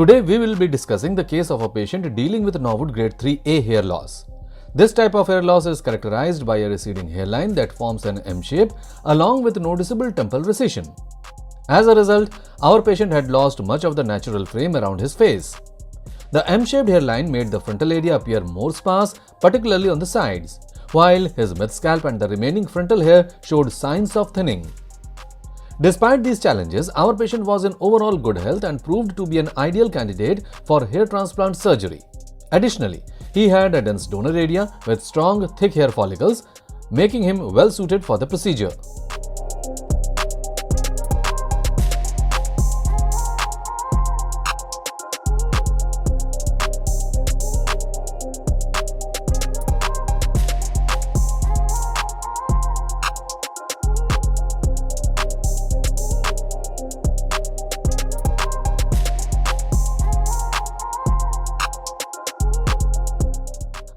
Today we will be discussing the case of a patient dealing with Norwood grade 3A hair loss. This type of hair loss is characterized by a receding hairline that forms an M shape along with noticeable temple recession. As a result, our patient had lost much of the natural frame around his face. The M-shaped hairline made the frontal area appear more sparse, particularly on the sides, while his mid-scalp and the remaining frontal hair showed signs of thinning. Despite these challenges, our patient was in overall good health and proved to be an ideal candidate for hair transplant surgery. Additionally, he had a dense donor area with strong, thick hair follicles, making him well suited for the procedure.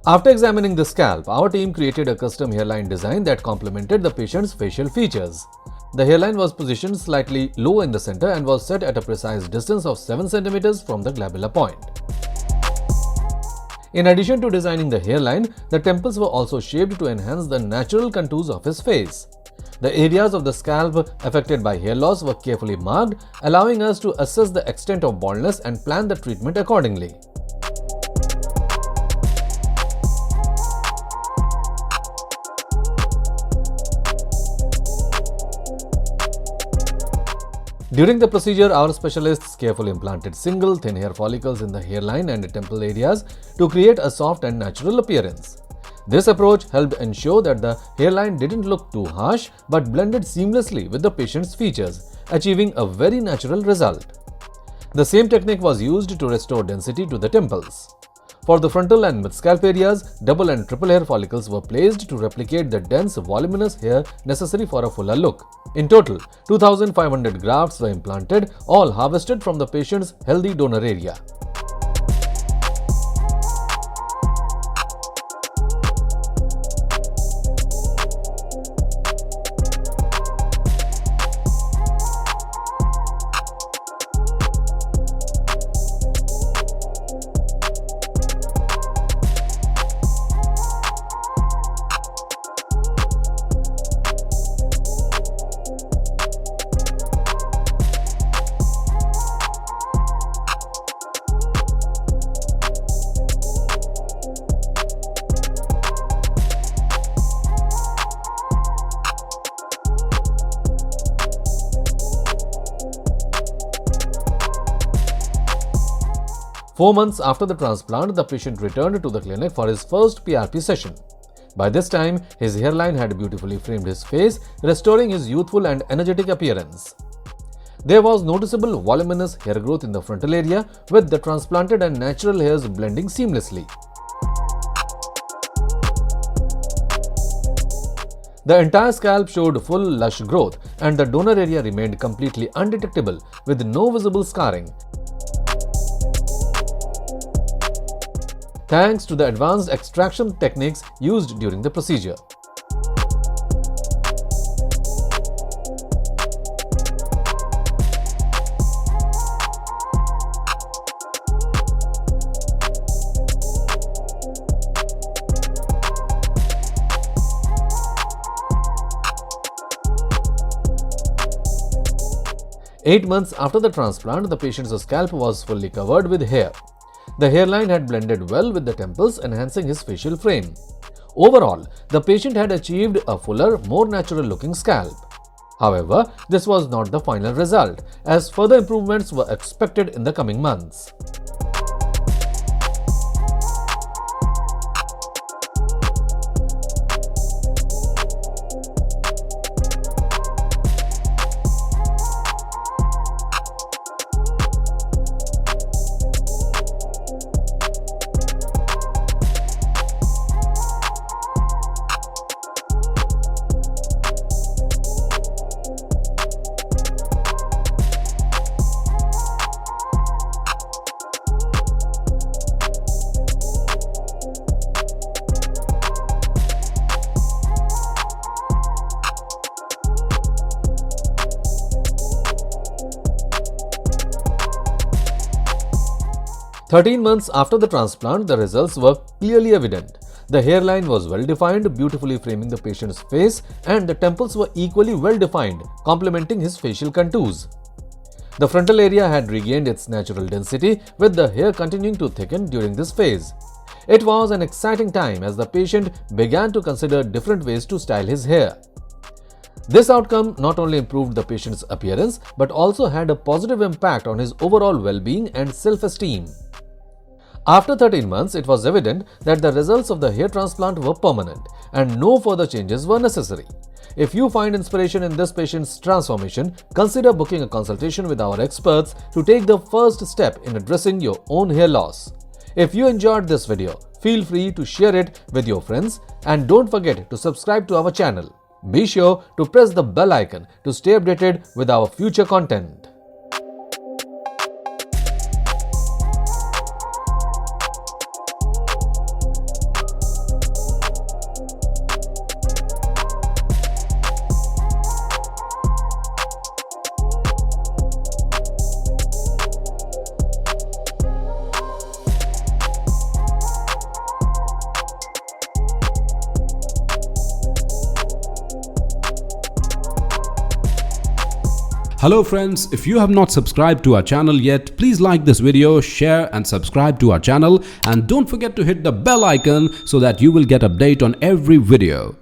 After examining the scalp, our team created a custom hairline design that complemented the patient's facial features. The hairline was positioned slightly low in the center and was set at a precise distance of 7 cm from the glabella point. In addition to designing the hairline, the temples were also shaped to enhance the natural contours of his face. The areas of the scalp affected by hair loss were carefully marked, allowing us to assess the extent of baldness and plan the treatment accordingly. During the procedure, our specialists carefully implanted single thin hair follicles in the hairline and temple areas to create a soft and natural appearance. This approach helped ensure that the hairline didn't look too harsh but blended seamlessly with the patient's features, achieving a very natural result. The same technique was used to restore density to the temples. For the frontal and mid-scalp areas, double and triple hair follicles were placed to replicate the dense, voluminous hair necessary for a fuller look. In total, 2,500 grafts were implanted, all harvested from the patient's healthy donor area. Four months after the transplant, the patient returned to the clinic for his first PRP session. By this time, his hairline had beautifully framed his face, restoring his youthful and energetic appearance. There was noticeable voluminous hair growth in the frontal area, with the transplanted and natural hairs blending seamlessly. The entire scalp showed full lush growth, and the donor area remained completely undetectable, with no visible scarring. Thanks to the advanced extraction techniques used during the procedure. Eight months after the transplant, the patient's scalp was fully covered with hair. The hairline had blended well with the temples, enhancing his facial frame. Overall, the patient had achieved a fuller, more natural-looking scalp. However, this was not the final result, as further improvements were expected in the coming months. 13 months after the transplant, the results were clearly evident. The hairline was well defined, beautifully framing the patient's face, and the temples were equally well defined, complementing his facial contours. The frontal area had regained its natural density, with the hair continuing to thicken during this phase. It was an exciting time as the patient began to consider different ways to style his hair. This outcome not only improved the patient's appearance but also had a positive impact on his overall well-being and self-esteem. After 13 months, it was evident that the results of the hair transplant were permanent and no further changes were necessary. If you find inspiration in this patient's transformation, consider booking a consultation with our experts to take the first step in addressing your own hair loss. If you enjoyed this video, feel free to share it with your friends and don't forget to subscribe to our channel. Be sure to press the bell icon to stay updated with our future content. Hello friends, if you have not subscribed to our channel yet, please like this video, share and subscribe to our channel, and don't forget to hit the bell icon so that you will get update on every video.